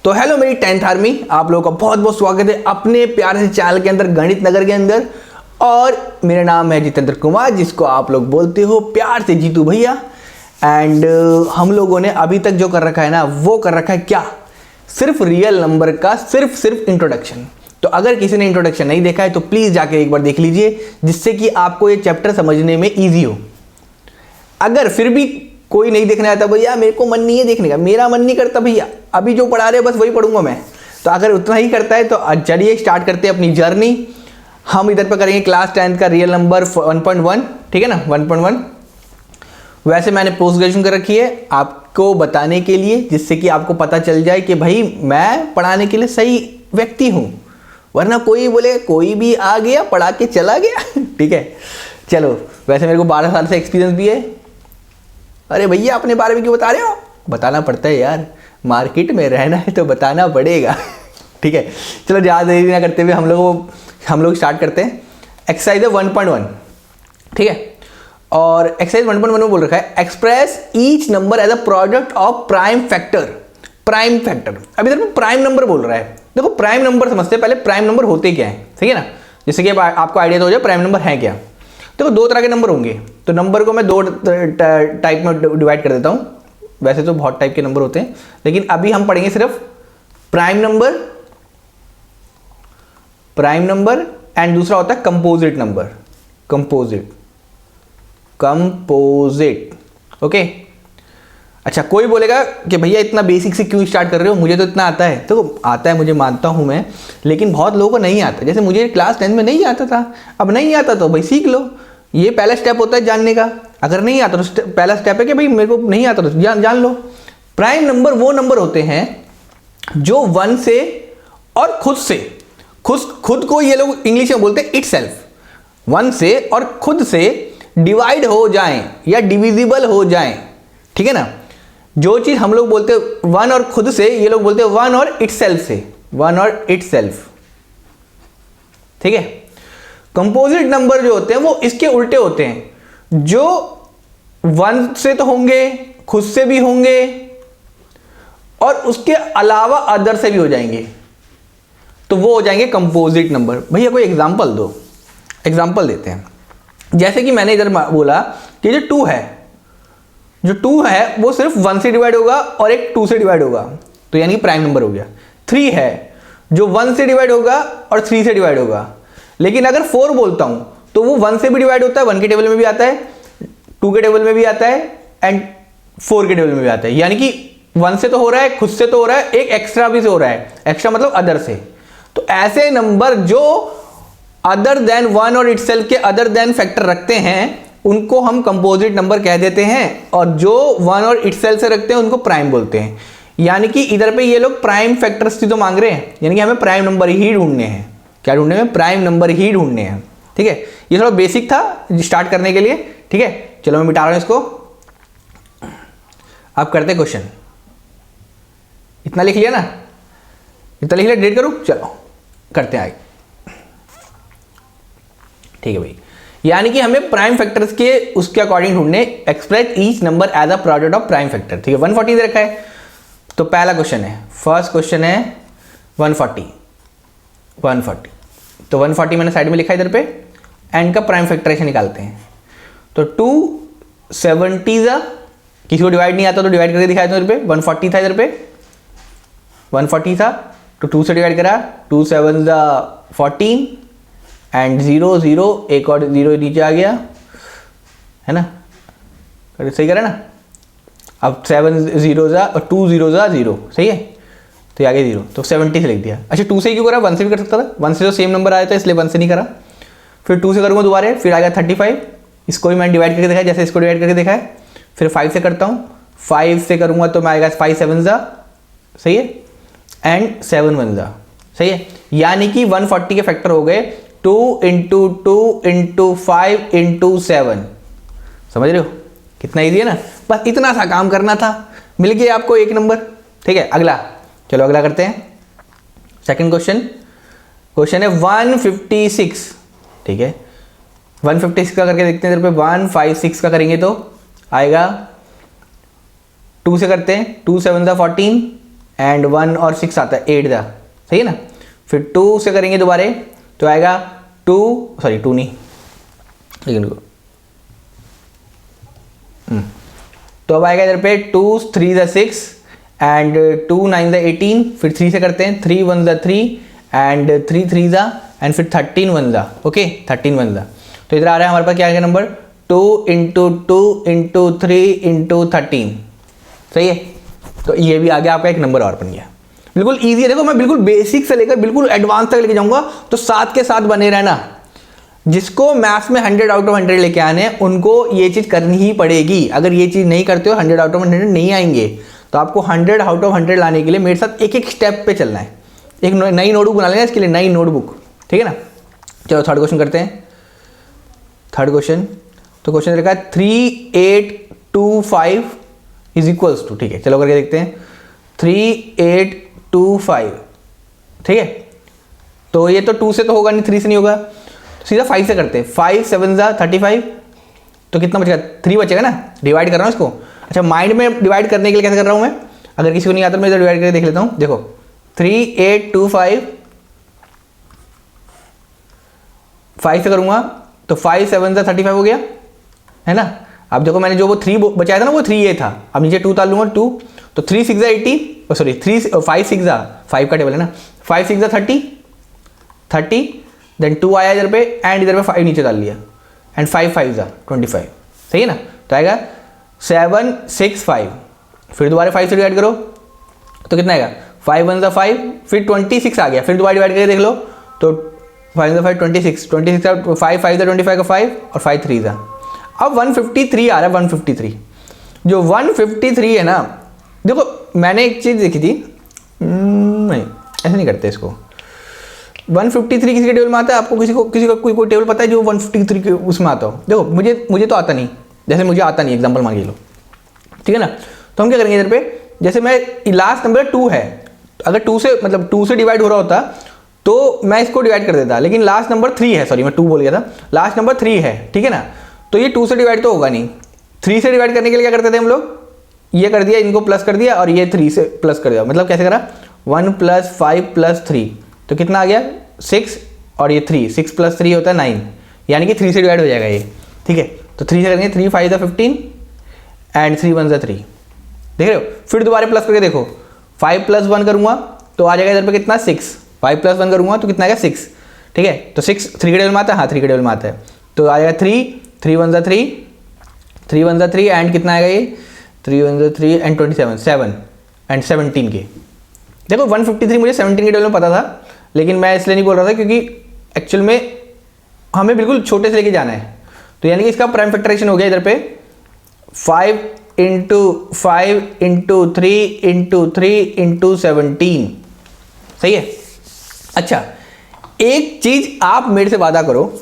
तो हेलो मेरी 10th army, आप लोगों का बहुत बहुत स्वागत है अपने प्यारे से चैनल के अंदर, गणित नगर के अंदर। और मेरा नाम है जितेंद्र कुमार, जिसको आप लोग बोलते हो प्यार से जीतू भैया। एंड हम लोगों ने अभी तक जो कर रखा है ना, वो कर रखा है क्या, सिर्फ रियल नंबर का सिर्फ इंट्रोडक्शन। तो अगर किसी ने इंट्रोडक्शन नहीं देखा है तो प्लीज़ जाके एक बार देख लीजिए, जिससे कि आपको ये चैप्टर समझने में ईजी हो। अगर फिर भी कोई नहीं देखने आता, भैया मेरे को मन नहीं है देखने का, मेरा मन नहीं करता भैया, अभी जो पढ़ा रहे बस वही पढ़ूंगा मैं, तो अगर उतना ही करता है तो चलिए स्टार्ट करते हैं अपनी जर्नी। हम इधर पर करेंगे क्लास 10th का रियल नंबर 1.1, ठीक है ना, 1.1। वैसे मैंने पोस्ट ग्रेजुएशन कर रखी है आपको बताने के लिए, जिससे कि आपको पता चल जाए कि भाई मैं पढ़ाने के लिए सही व्यक्ति हूँ, वरना कोई बोले कोई भी आ गया पढ़ा के चला गया। ठीक है, चलो। वैसे मेरे को 12 साल से एक्सपीरियंस भी है। अरे भैया अपने बारे में क्यों बता रहे हो? बताना पड़ता है यार, मार्केट में रहना है तो बताना पड़ेगा। ठीक है, चलो ज़्यादा देरी ना करते हुए हम लोग स्टार्ट करते हैं। एक्सरसाइज 1.1, ठीक है। और एक्सरसाइज 1.1 में बोल रखा है express each number as a product of prime factor. Prime factor, अभी इधर में प्राइम नंबर बोल रहा है। देखो प्राइम नंबर समझते हैं पहले, प्राइम नंबर होते क्या है, ठीक है ना, जैसे कि आपको आइडिया तो हो जाए प्राइम नंबर है क्या। देखो दो तरह के नंबर होंगे, तो नंबर को मैं दो टाइप में डिवाइड कर देता हूँ। वैसे तो बहुत टाइप के नंबर होते हैं, लेकिन अभी हम पढ़ेंगे सिर्फ प्राइम नंबर एंड दूसरा होता है कंपोजिट नंबर। Composite, okay. अच्छा, कोई बोलेगा कि भैया इतना बेसिक से क्यों स्टार्ट कर रहे हो, मुझे तो इतना आता है। तो आता है, मुझे मानता हूँ मैं, लेकिन बहुत लोगों को नहीं आता। जैसे मुझे क्लास 10 में नहीं आता था, अब नहीं आता तो भाई सीख लो, ये पहला स्टेप होता है जानने का। अगर नहीं आता तो पहला स्टेप है कि भाई मेरे को नहीं आता तो जान लो। प्राइम नंबर वो नंबर होते हैं जो 1 से और खुद को ये लोग इंग्लिश में बोलते हैं इटसेल्फ। 1 से और खुद से डिवाइड हो जाएं या डिविजिबल हो जाएं, ठीक है ना। जो चीज हम लोग बोलते हैं 1 और खुद से, ये लोग बोलते हैं 1 और इटसेल्फ से, 1 और इटसेल्फ, ठीक है। कंपोजिट नंबर जो होते हैं वो इसके उल्टे होते हैं, जो 1 से तो होंगे, खुद से भी होंगे और उसके अलावा अदर से भी हो जाएंगे, तो वो हो जाएंगे कंपोजिट नंबर। भैया कोई एग्जांपल दो, एग्जांपल देते हैं। जैसे कि मैंने इधर बोला कि जो 2 है वो सिर्फ 1 से डिवाइड होगा और एक 2 से डिवाइड होगा, तो यानी प्राइम नंबर हो गया। 3 है जो 1 से डिवाइड होगा और 3 से डिवाइड होगा। लेकिन अगर 4 बोलता हूं तो वो 1 से भी डिवाइड होता है, 1 के टेबल में भी आता है, 2 के टेबल में भी आता है एंड 4 के टेबल में भी आता है। यानी कि 1 से तो हो रहा है, खुद से तो हो रहा है, एक एक्स्ट्रा भी से हो रहा है। एक्स्ट्रा मतलब अदर से। तो ऐसे नंबर जो अदर देन 1 और इटसेल्फ के अदर देन फैक्टर रखते हैं उनको हम कंपोजिट नंबर कह देते हैं, और जो 1 और इटसेल्फ से रखते हैं उनको प्राइम बोलते हैं। यानी कि इधर पे ये लोग प्राइम फैक्टर्स की तो मांग रहे हैं, यानी कि हमें प्राइम नंबर ही ढूंढने हैं। क्या ढूंढने में? प्राइम नंबर ही ढूंढने हैं, ठीक है। ये थोड़ा बेसिक था स्टार्ट करने के लिए, ठीक है। चलो मैं मिटा रहा हूं इसको। अब करते क्वेश्चन। इतना लिख लिया ना, इतना लिख लिया, डिलीट करूं? चलो करते हैं आगे, ठीक है भाई। यानी कि हमें प्राइम फैक्टर्स के उसके अकॉर्डिंग ढूंढने, express each number as a product of prime factor, ठीक है। 140 दे रखा है, तो पहला क्वेश्चन है, फर्स्ट क्वेश्चन है 140। तो 140 मैंने साइड में लिखा है इधर पे, एंड का प्राइम फैक्टराइजेशन निकालते हैं। तो 270 किसी को डिवाइड नहीं आता तो डिवाइड करके दिखाया था इधर पे। 140 था इधर पे, 140 था तो 2 से डिवाइड करा, 2 7 14 एंड 0 0, एक और 0 नीचे आ गया, है ना, सही करा ना। अब 7 0 और 2 0 0, सही है, तो आगे 0, तो 70 से लिख दिया। अच्छा 2 से क्यों करा? 1 से भी कर सकता था, 1 से तो सेम नंबर आया था इसलिए 1 से नहीं करा। फिर 2 से करूँगा दोबारा, फिर आएगा 35, इसको भी मैंने डिवाइड करके देखा जैसे इसको डिवाइड करके देखा है। फिर 5 से करता हूँ, 5 से करूँगा तो मैं आएगा 5 7 सही है, एंड 7 1 सही है। यानी कि 140 के फैक्टर हो गए 2 × 2 × 5 × 7। समझ रहे हो कितना ईजी है ना? बस इतना सा काम करना था, मिल गया आपको एक नंबर, ठीक है। अगला, चलो अगला करते हैं। सेकंड क्वेश्चन है 156, ठीक है। 156 का करके देखते हैं इधर पे। 156 का करेंगे तो आएगा 2 से करते हैं, 2 7 14 एंड 1 और 6 आता है 8 दा, सही है ना। फिर 2 से करेंगे दोबारे तो आएगा 2 नहीं, लेकिन तो अब आएगा इधर पे 2 3 दा 6 एंड 2 9 दा 18, फिर 3 से करते हैं 3 1 दा 3 एंड 3 3 दा एंड फिर 13 1 दा, ओके 13 1 दा। तो इधर आ रहा है हमारे पास क्या है नंबर 2 इंटू 2 इंटू 3 इंटू 13, सही है। तो ये भी आ गया आपका एक नंबर और बन गया, बिल्कुल ईजी है। देखो मैं बिल्कुल बेसिक से लेकर बिल्कुल एडवांस तक लेके जाऊंगा, तो साथ के साथ बने रहना। जिसको मैथ्स में 100 आउट ऑफ 100 लेके आने हैं उनको ये चीज़ करनी ही पड़ेगी। अगर ये चीज़ नहीं करते हो 100 आउट ऑफ 100 नहीं आएंगे। तो आपको 100 आउट ऑफ 100 लाने के लिए मेरे साथ एक एक स्टेप पे चलना है। एक नई नोटबुक बना लेना इसके लिए, नई नोटबुक, ठीक है ना। चलो थर्ड क्वेश्चन करते हैं। थर्ड क्वेश्चन, तो क्वेश्चन रखा है 3825 इज इक्वल्स टू, ठीक है चलो करके देखते हैं 3825, ठीक है। तो ये तो 2 से तो होगा नहीं, 3 से नहीं होगा, तो सीधा 5 से करते हैं। 5 7 जा 35, तो कितना बचेगा 3 बचेगा ना। डिवाइड कर रहा हूँ इसको, अच्छा माइंड में डिवाइड करने के लिए कैसे कर रहा हूँ मैं, अगर किसी को नहीं आता मैं इधर डिवाइड करके देख लेता हूँ। देखो 3825 5 से करूँगा तो 5 7 जा 35 हो गया, है ना। अब देखो मैंने जो वो 3 बचाया था ना, वो 3 ये था, अब नीचे 2 डाल लूँगा 2, तो 3 6 जा 80, सॉरी 5 6 जा 5 का टेबल है ना, 5 6 जा 30, देन 2 आया इधर पे एंड इधर पे 5 नीचे डाल लिया एंड 5 5 जा 25, सही है ना। तो आएगा 7 6 5, फिर दोबारा 5 से डिवाइड करो तो कितना आएगा 5 1 जा 5, फिर 26 आ गया, फिर दोबारा डिवाइड करके देख लो तो 5 जा 5 26 5 5 जा 25 का 5 और 5 3 जा, अब 153 आ रहा है। 153 जो 153 है ना, देखो मैंने एक चीज़ देखी थी, नहीं ऐसे नहीं करते इसको। 153 किसी के टेबल में आता है, आपको किसी का कोई टेबल पता है जो 153 के उसमें आता हो। देखो मुझे तो आता नहीं, जैसे मुझे आता नहीं, एग्जांपल मान के लो, ठीक है ना। तो हम क्या करेंगे इधर पे, जैसे मैं लास्ट नंबर 2 है, अगर 2 से मतलब 2 से डिवाइड हो रहा होता तो मैं इसको डिवाइड कर देता, लेकिन लास्ट नंबर 3 है, सॉरी मैं 2 बोल गया था, लास्ट नंबर 3 है, ठीक है ना। तो ये 2 से डिवाइड तो होगा नहीं, 3 से डिवाइड करने के लिए क्या करते थे हम लोग, ये कर दिया, इनको प्लस कर दिया और ये 3 से प्लस कर दिया, मतलब कैसे करा 1 + 5 + 3, तो कितना आ गया 6 और ये 3, 6 + 3 होता है 9, यानी कि 3 से डिवाइड हो जाएगा ये, ठीक है। तो 3 से करेंगे 3 5 जा 15 एंड 3 1 जा 3, देख रहे हो। फिर दोबारा प्लस करके देखो 5 + 1 करूँगा तो आ जाएगा इधर पे कितना 6, 5 + 1 करूँगा तो कितना आएगा 6, ठीक है। तो 6 3 के टेबल में आता है, हाँ 3 के टेबल में आता है, तो आ जाएगा 3 1 जा 3, 3 1 जा 3 एंड कितना आएगा ये 3 1 जा 3 एंड 27 7 एंड 17 के। देखो 153 मुझे 17 के टेबल में पता था, लेकिन मैं इसलिए नहीं बोल रहा था क्योंकि एक्चुअल में हमें बिल्कुल छोटे से लेके जाना है। तो यानी कि इसका प्राइम फैक्टराइजेशन हो गया इधर पे 5 × 5 × 3 × 3 × 17, सही है। अच्छा एक चीज़ आप मेरे से वादा करो,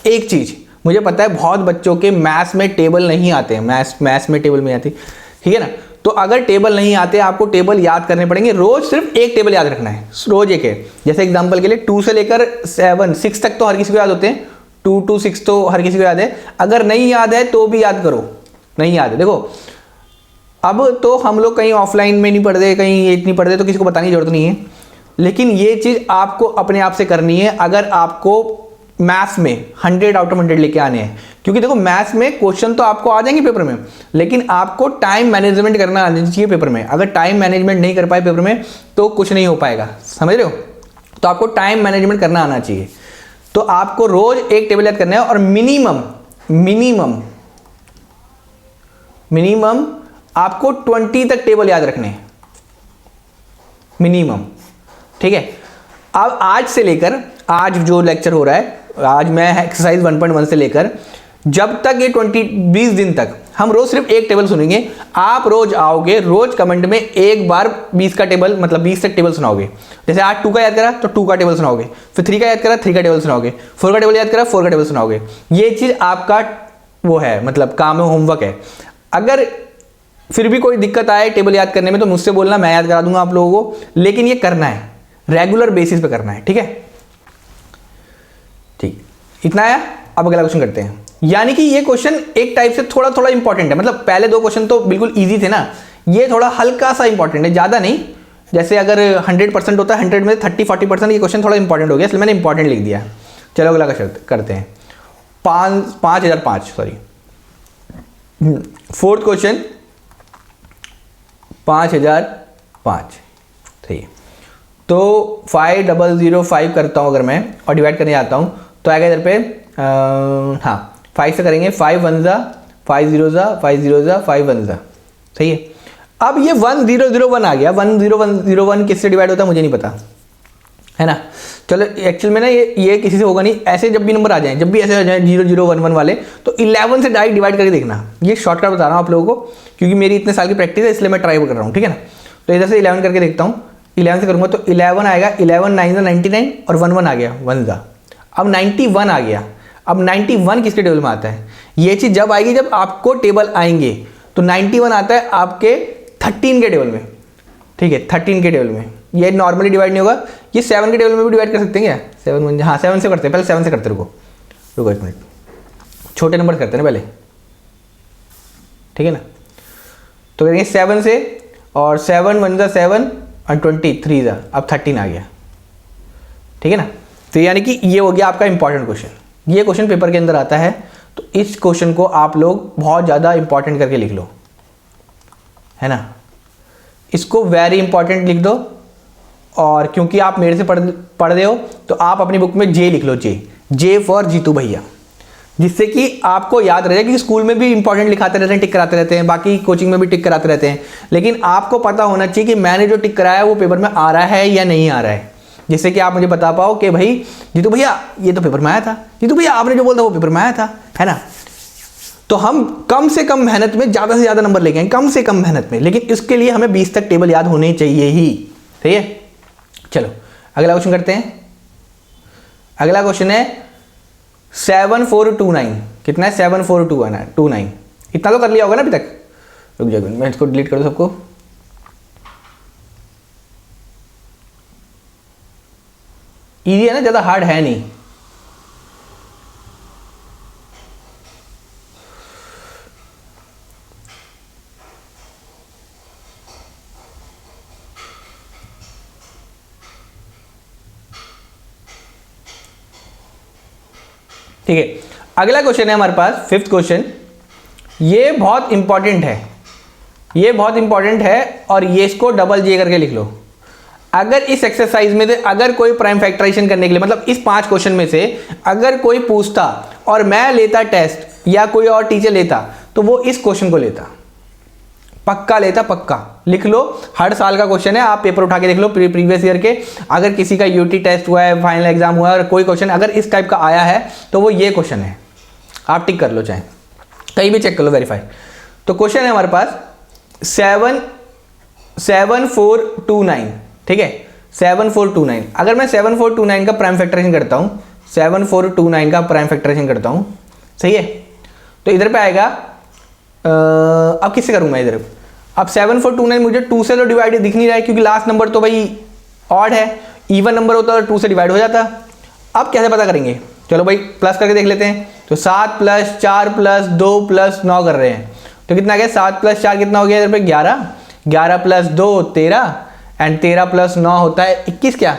एक चीज़, मुझे पता है बहुत बच्चों के मैथ्स में टेबल नहीं आते हैं, मैथ्स में टेबल में आती, ठीक है ना। तो अगर टेबल नहीं आते आपको टेबल याद करने पड़ेंगे, रोज सिर्फ एक टेबल याद रखना है, रोज एक है। जैसे एग्जांपल के लिए 2 से लेकर 7 6 तक तो हर किसी को याद होते हैं, 2 to 6 तो हर किसी को याद है। अगर नहीं याद है तो भी याद करो, नहीं याद है। देखो अब तो हम लोग कहीं ऑफलाइन में नहीं पढ़ते, कहीं ये नहीं पढ़ते, तो किसी को बताने की जरूरत नहीं है, लेकिन ये चीज़ आपको अपने आप से करनी है अगर आपको मैथ्स में 100 आउट ऑफ 100 लेके आने हैं। क्योंकि देखो मैथ्स में क्वेश्चन तो आपको आ जाएंगे पेपर में, लेकिन आपको टाइम मैनेजमेंट करना आना चाहिए पेपर में। अगर टाइम मैनेजमेंट नहीं कर पाए पेपर में तो कुछ नहीं हो पाएगा, समझ रहे हो। तो आपको टाइम मैनेजमेंट करना आना चाहिए। तो आपको रोज एक टेबल याद करना है और मिनिमम आपको 20 तक टेबल याद रखने हैं मिनिमम, ठीक है। अब आज से लेकर आज जो लेक्चर हो रहा है, आज मैं एक्सरसाइज 1.1 से लेकर जब तक ये 20 दिन तक हम रोज सिर्फ एक टेबल सुनेंगे। आप रोज आओगे, रोज कमेंट में एक बार 20 का टेबल मतलब 20 तक टेबल सुनाओगे। जैसे आज 2 का याद करा तो 2 का टेबल सुनाओगे, फिर 3 का याद करा 3 का टेबल सुनाओगे, 4 का टेबल याद करा 4 का टेबल सुनाओगे। ये चीज आपका वो है, मतलब काम है, होमवर्क है। अगर फिर भी कोई दिक्कत आए टेबल याद करने में तो मुझसे बोलना, मैं याद करा दूंगा आप लोगों को, लेकिन ये करना है, रेगुलर बेसिस पे करना है, ठीक है। ठीक, इतना आया। अब अगला क्वेश्चन करते हैं। यानी कि ये क्वेश्चन एक टाइप से थोड़ा थोड़ा इंपॉर्टेंट है, मतलब पहले 2 क्वेश्चन तो बिल्कुल इजी थे ना, ये थोड़ा हल्का सा इंपॉर्टेंट है, ज्यादा नहीं, जैसे अगर 100% होता है 100 में 30-40%, ये क्वेश्चन थोड़ा इंपॉर्टेंट हो गया इसलिए मैंने इंपॉर्टेंट लिख दिया। चलो अगला क्वेश्चन करते हैं। 5005 सॉरी, फोर्थ क्वेश्चन 5005। सही है। तो 5005 करता हूँ अगर मैं और डिवाइड करने जाता हूँ तो आएगा इधर पे हाँ 5 से करेंगे, 5 1 जा 5 0 जा 5 0 जा 5 1 जा। सही है। अब ये 1001 आ गया, 10101 किससे डिवाइड होता है मुझे नहीं पता, है ना। चलो एक्चुअल में ना ये किसी से होगा नहीं, ऐसे जब भी नंबर आ जाएं, जब भी ऐसे आ जाए 0011 वाले, तो 11 से डायरेक्ट डिवाइड करके देखना। ये शॉर्टकट बता रहा हूँ आप लोगों को क्योंकि मेरी इतने साल की प्रैक्टिस है इसलिए मैं ट्राई कर रहा हूँ, ठीक है ना। तो इधर से 11 करके देखता हूँ, 11 से करूँगा तो 11 आएगा, 11 9 जा 99 और 1 1 आ गया 1 जा। अब 91 आ गया। अब 91 किसके टेबल में आता है, ये चीज़ जब आएगी जब आपको टेबल आएंगे, तो 91 आता है आपके 13 के टेबल में, ठीक है 13 के टेबल में। ये नॉर्मली डिवाइड नहीं होगा, ये 7 के टेबल में भी डिवाइड कर सकते हैं क्या, 7 1 हाँ 7 से करते हैं, पहले 7 से करते रुको एक मिनट, छोटे नंबर करते हैं ना पहले, ठीक है ना। तो करेंगे 7 से और 7 1 जा 7 और 23 जा, अब 13 आ गया, ठीक है ना। तो यानी कि ये हो गया आपका इंपॉर्टेंट क्वेश्चन। ये क्वेश्चन पेपर के अंदर आता है तो इस क्वेश्चन को आप लोग बहुत ज़्यादा इंपॉर्टेंट करके लिख लो, है ना। इसको वेरी इंपॉर्टेंट लिख दो, और क्योंकि आप मेरे से पढ़ रहे हो तो आप अपनी बुक में जे लिख लो, जे फॉर जीतू भैया, जिससे कि आपको याद रहे कि स्कूल में भी इंपॉर्टेंट लिखाते रहते हैं, टिक कराते रहते हैं, बाकी कोचिंग में भी टिक कराते रहते हैं, लेकिन आपको पता होना चाहिए कि मैंने जो टिक कराया वो पेपर में आ रहा है या नहीं आ रहा है, जिससे कि आप मुझे बता पाओ कि भाई जीतू भैया ये तो पेपर में आया था, जीतू भैया आपने जो बोला वो पेपर में आया था, है ना। तो हम कम से कम मेहनत में ज़्यादा से ज़्यादा नंबर लेके आए, कम से कम मेहनत में, लेकिन इसके लिए हमें 20 तक टेबल याद होने चाहिए ही, सही है। चलो अगला क्वेश्चन करते हैं। अगला क्वेश्चन है 7429, कितना है 7429, इतना तो कर लिया होगा ना अभी तक। रुक जाओ मैं इसको डिलीट कर दूं सबको। इजी है ना, ज़्यादा हार्ड है नहीं। ठीक है, अगला क्वेश्चन है हमारे पास 5th क्वेश्चन। ये बहुत इंपॉर्टेंट है, ये बहुत इंपॉर्टेंट है और ये इसको डबल जे करके लिख लो। अगर इस एक्सरसाइज में से अगर कोई प्राइम फैक्टराइजेशन करने के लिए, मतलब इस 5 क्वेश्चन में से अगर कोई पूछता और मैं लेता टेस्ट या कोई और टीचर लेता तो वो इस क्वेश्चन को लेता, पक्का लेता, पक्का लिख लो। हर साल का क्वेश्चन है, आप पेपर उठा के देख लो प्रीवियस ईयर के। अगर किसी का यूटी टेस्ट हुआ है, फाइनल एग्जाम हुआ है और कोई क्वेश्चन अगर इस टाइप का आया है तो वो ये क्वेश्चन है, आप टिक कर लो, चाहे कहीं भी चेक कर लो, वेरीफाई। तो क्वेश्चन है हमारे पास 7429, ठीक है 7429। अगर मैं 7429 का प्राइम फैक्टराइजेशन करता हूँ, 7429 का प्राइम फैक्टराइजेशन करता हूँ, सही है। तो इधर पे आएगा अब किससे करूँ मैं इधर, अब 7429 मुझे 2 से तो डिवाइड दिख नहीं रहा है क्योंकि लास्ट नंबर तो भाई ऑड है, इवन नंबर होता तो 2 से डिवाइड हो जाता। अब कैसे पता करेंगे, चलो भाई प्लस करके देख लेते हैं। तो 7 + 4 + 2 + 9 कर रहे हैं तो कितना गया, 7 + 4 कितना हो गया इधर पे 11, 11 + 2 13 एंड 13 + 9 होता है 21, क्या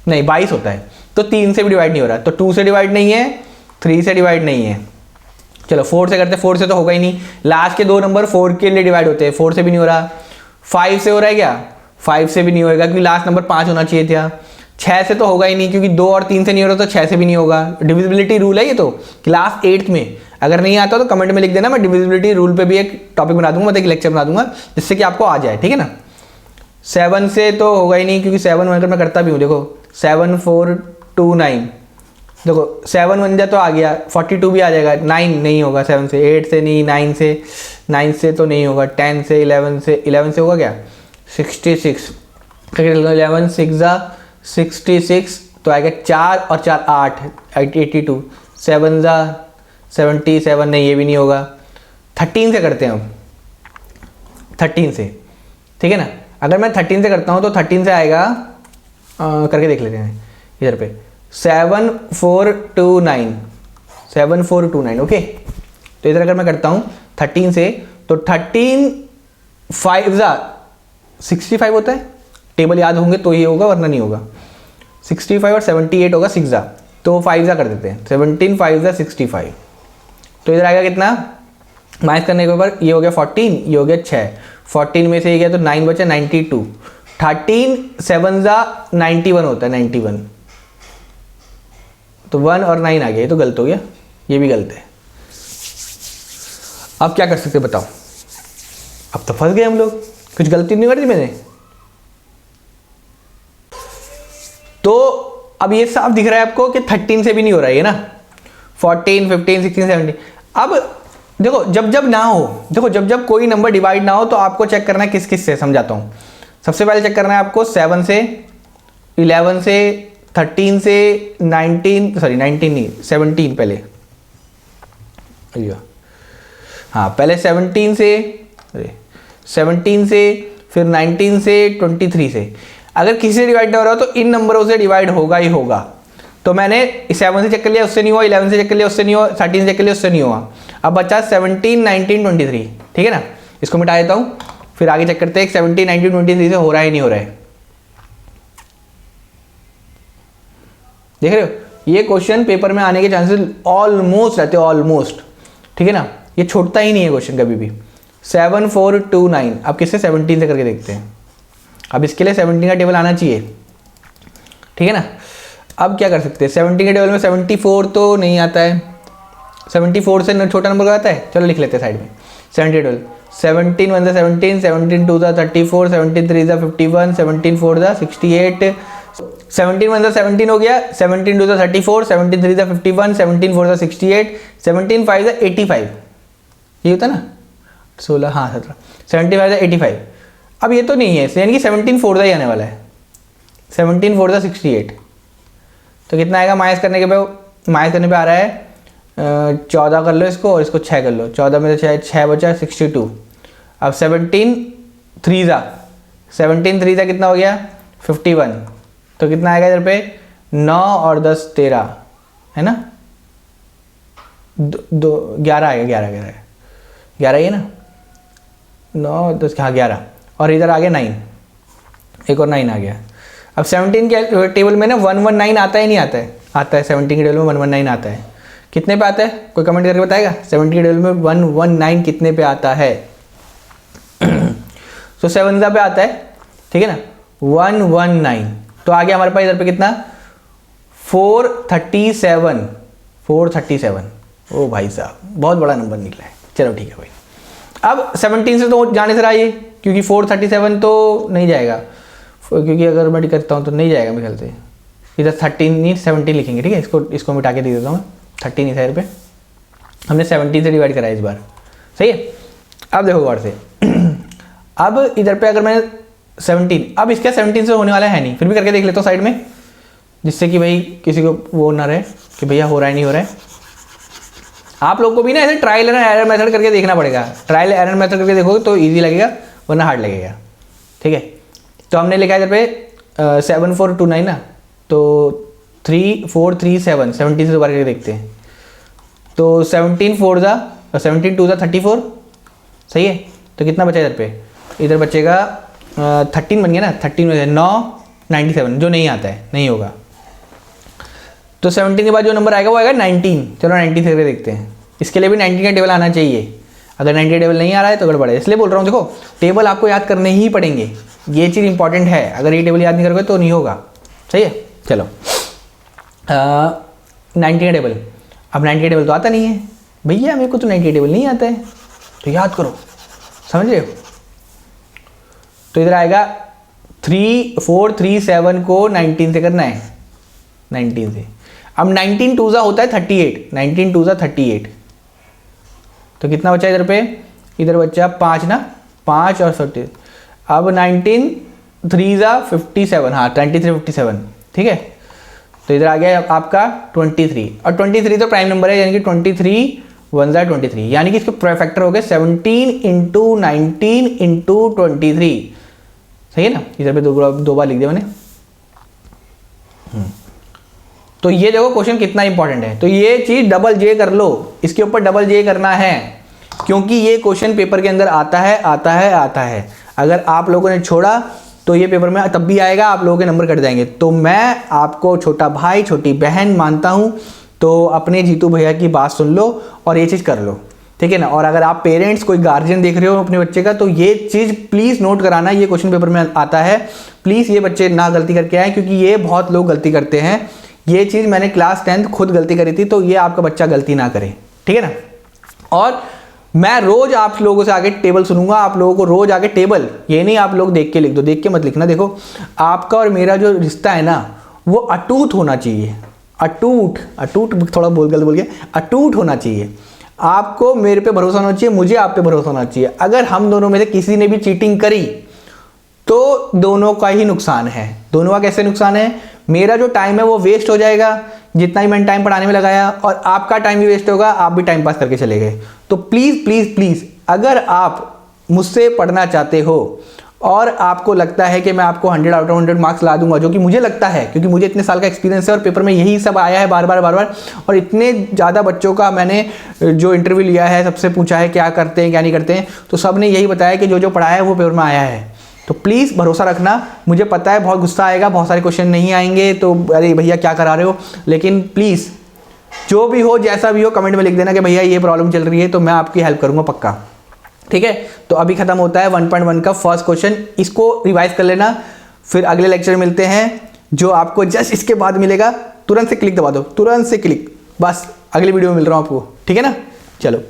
नहीं 22 होता है। तो 3 से भी डिवाइड नहीं हो रहा, तो 2 से डिवाइड नहीं है, 3 से डिवाइड नहीं है। चलो 4 से करते, 4 से तो होगा ही नहीं, लास्ट के 2 नंबर 4 के लिए डिवाइड होते हैं, 4 से भी नहीं हो रहा। 5 से हो रहा है क्या, 5 से भी नहीं होएगा क्योंकि लास्ट नंबर 5 होना चाहिए था। 6 से तो होगा ही नहीं क्योंकि 2 और 3 से नहीं हो रहा, तो 6 से भी नहीं होगा। डिविजिबिलिटी रूल है ये तो, क्लास 8th में, अगर नहीं आता तो कमेंट में लिख देना, मैं डिविजिबिलिटी रूल पे भी एक टॉपिक बना दूंगा, मतलब एक लेक्चर बना दूंगा जिससे कि आपको आ जाए, ठीक है ना। 7 से तो होगा ही नहीं क्योंकि 7 1 मैं करता भी हूँ, देखो 7429, देखो 7 1 जा तो आ गया, 42 भी आ जाएगा, 9 नहीं होगा 7 से, 8 से नहीं, 9 से तो नहीं होगा, 10 से 11 से होगा क्या 66, 11 6 जा 66 तो आएगा 4 और 4 8 82, 7 जा 77 नहीं, ये भी नहीं होगा। 13 से करते हैं हम, 13 से, ठीक है ना। अगर मैं 13 से करता हूँ तो 13 से आएगा करके देख लेते हैं इधर पे 7429, ओके। तो इधर अगर मैं करता हूँ 13 से तो 13 5 जा 65 होता है, टेबल याद होंगे तो ये होगा, वरना नहीं होगा। 65 और 78 होगा 6 जा, तो 5 जा कर देते हैं। 17 5 जा 65, तो इधर आएगा कितना माइनस करने के ऊपर, ये हो गया 14, ये हो गया 6, 14 में से ये गया तो 9 बचा 92, 13 7 जा 91 होता है 91, तो 1 और 9 आ गया, ये तो गलत हो गया, ये भी गलत है। अब क्या कर सकते बताओ, अब तो फंस गए हम लोग, कुछ गलती नहीं कर दी मैंने। तो अब ये साफ दिख रहा है आपको कि 13 से भी नहीं हो रहा है ना, 14 15 16 17। अब देखो जब जब ना हो, देखो जब जब कोई नंबर डिवाइड ना हो तो आपको चेक करना है किस किस से, समझाता हूँ। सबसे पहले चेक करना है आपको 7 से, 11 से, 13 से, 19 नहीं 17 पहले, हाँ पहले 17 से, 17 से, फिर 19 से, 23 से। अगर किसी से डिवाइड ना हो रहा हो तो इन नंबरों से डिवाइड होगा ही होगा। तो मैंने 7 से चेक कर लिया, उससे नहीं हुआ, 11 से चेक कर लिया, उससे नहीं हुआ, 13 से चेक कर लिया, उससे नहीं हुआ। अब बचा 17 19 23, ठीक है ना, इसको मिटा देता हूँ, फिर आगे चेक करते हैं 17 19 23 से हो रहा है नहीं हो रहा है। देख रहे हो, ये क्वेश्चन पेपर में आने के चांसेस ऑलमोस्ट रहते हैं, ऑलमोस्ट, ठीक है ना, ये छूटता ही नहीं है क्वेश्चन कभी भी। 7 4 2 9, अब किससे 17 से करके देखते हैं। अब इसके लिए 17 का टेबल आना चाहिए, ठीक है ना। अब क्या कर सकते हैं, 17 के टेबल में 74 तो नहीं आता है, 74 से छोटा नंबर आता है, चलो लिख लेते हैं साइड में। 72 17 1 17, 17 2 34, 17 3 51, 17 4 68, 17 1 17 हो गया, 17 2 34, 17 3 51, 17 4 68, 17 5 85, ये होता ना 16, हाँ 17, 75 85। अब ये तो नहीं है, यानी कि 17 4 ही आने वाला है, 17 4 68, तो कितना आएगा माइनस करने के पे, माइनस करने पे आ रहा है 14 कर लो इसको और इसको 6 कर लो, 14 में से 6 बचा 62। अब 17 3 कितना हो गया 51, तो कितना आएगा इधर पे 9 और 10 13, है ना, 11 आएगा, 11 ही है ना, 9 10 हाँ 11, और इधर आ गया 9, एक और 9 आ गया। अब 17 के टेबल में ना 119 आता है नहीं आता है, आता है 17 के टेबल में 119 आता है। कितने पे आता है कोई कमेंट करके बताएगा, 17 के टेबल में 119 कितने पे आता है। तो 7 पे आता है, ठीक है ना, 119, तो आ गया हमारे पास इधर पे कितना 437। ओ भाई साहब बहुत बड़ा नंबर निकला है, चलो ठीक है भाई। अब 17 से तो जाने से रहा ये, क्योंकि 437 तो नहीं जाएगा, क्योंकि अगर मैं करता हूँ तो नहीं जाएगा मेरे ख्याल से, इधर 13 नहीं 17 लिखेंगे, ठीक है, इसको मिटा के दे देता हूँ, 13 इस साइड पे हमने 17 से डिवाइड करा इस बार, सही है। अब देखो गौर से, अब इधर पे अगर मैं 17, अब इसका 17 से होने वाला है नहीं, फिर भी करके देख लेता हूँ साइड में, जिससे कि भाई किसी को वो ना रहे कि भैया हो रहा है नहीं हो रहा है। आप लोग को भी ना ऐसे ट्रायल एंड एरर मेथड करके देखना पड़ेगा, ट्रायल एरर मेथड करके देखोगे तो ईजी लगेगा, वरना हार्ड लगेगा, ठीक है। तो हमने लिखा है इधर पे 7 4 2 9 ना, तो 3 4 3 7, 17 से दोबारा करके देखते हैं, तो 17 4 17 2 34, सही है। तो कितना बचा इधर पे, इधर बचेगा 13 बन गया ना, 13 में 9 97, जो नहीं आता है नहीं होगा। तो 17 के बाद जो नंबर आएगा वो आएगा 19, चलो 19 से करके देखते हैं, इसके लिए भी 19 का टेबल आना चाहिए, अगर 19 टेबल नहीं आ रहा है तो गड़बड़ है, इसलिए बोल रहा हूँ। देखो टेबल आपको याद करने ही पड़ेंगे, ये चीज़ इंपॉर्टेंट है, अगर ये टेबल याद नहीं करोगे तो नहीं होगा, सही है। चलो 90 का टेबल, अब 90 का टेबल तो आता नहीं है भैया, मेरे को तो 90 का टेबल नहीं आता है, तो याद करो, समझ रहे हो। तो इधर आएगा 3 4 3 7 को 19 से करना है, 19 से। अब 19 2 होता है 38, 19 2 38, तो कितना बचा इधर पे, इधर बचा 5 ना, 5 और 40। अब 19 3 57, हाँ 23 57, ठीक है। तो इधर आ गया आपका 23, और 23 तो प्राइम नंबर है, यानी कि 23 1 23, यानी कि इसके फैक्टर हो गए 17 × 19 × 23, सही है ना। इधर पे दो बार लिख दिया मैंने। तो ये देखो क्वेश्चन कितना इंपॉर्टेंट है, तो ये चीज डबल जे कर लो, इसके ऊपर डबल जे करना है, क्योंकि ये क्वेश्चन पेपर के अंदर आता है। अगर आप लोगों ने छोड़ा तो ये पेपर में तब भी आएगा, आप लोगों के नंबर कट जाएंगे। तो मैं आपको छोटा भाई छोटी बहन मानता हूँ, तो अपने जीतू भैया की बात सुन लो और ये चीज़ कर लो, ठीक है ना। और अगर आप पेरेंट्स कोई गार्जियन देख रहे हो अपने बच्चे का, तो ये चीज़ प्लीज़ नोट कराना, ये क्वेश्चन पेपर में आता है, प्लीज़ ये बच्चे ना गलती करके आए, क्योंकि ये बहुत लोग गलती करते हैं। ये चीज़ मैंने क्लास 10th खुद गलती करी थी, तो ये आपका बच्चा गलती ना करे, ठीक है ना। और मैं रोज आप लोगों से आगे टेबल सुनूंगा, आप लोगों को रोज आगे टेबल, ये नहीं आप लोग देख के लिख दो, देख के मत लिखना। देखो आपका और मेरा जो रिश्ता है ना, वो अटूट होना चाहिए, अटूट, अटूट थोड़ा गलत बोल गया, अटूट होना चाहिए। आपको मेरे पे भरोसा होना चाहिए, मुझे आप पे भरोसा होना चाहिए। अगर हम दोनों में से किसी ने भी चीटिंग करी तो दोनों का ही नुकसान है। दोनों का कैसे नुकसान है? मेरा जो टाइम है वो वेस्ट हो जाएगा, जितना ही मैंने टाइम पढ़ाने में लगाया, और आपका टाइम भी वेस्ट होगा, आप भी टाइम पास करके चले गए। तो प्लीज़ प्लीज़ प्लीज़, अगर आप मुझसे पढ़ना चाहते हो और आपको लगता है कि मैं आपको 100 आउट ऑफ 100 मार्क्स ला दूंगा, जो कि मुझे लगता है, क्योंकि मुझे इतने साल का एक्सपीरियंस है और पेपर में यही सब आया है बार बार, और इतने ज़्यादा बच्चों का मैंने जो इंटरव्यू लिया है, सबसे पूछा है क्या करते हैं क्या नहीं करते हैं, तो सब ने यही बताया कि जो जो पढ़ाया है वो पेपर में आया है। तो प्लीज़ भरोसा रखना। मुझे पता है बहुत गुस्सा आएगा, बहुत सारे क्वेश्चन नहीं आएंगे, तो अरे भैया क्या करा रहे हो, लेकिन प्लीज़ जो भी हो जैसा भी हो कमेंट में लिख देना कि भैया ये प्रॉब्लम चल रही है, तो मैं आपकी हेल्प करूँगा पक्का, ठीक है। तो अभी खत्म होता है 1.1 का फर्स्ट क्वेश्चन, इसको रिवाइज कर लेना, फिर अगले लेक्चर मिलते हैं, जो आपको जस्ट इसके बाद मिलेगा। तुरंत से क्लिक दबा दो, तुरंत से क्लिक, बस अगली वीडियो में मिल रहा हूँ आपको, ठीक है ना। चलो।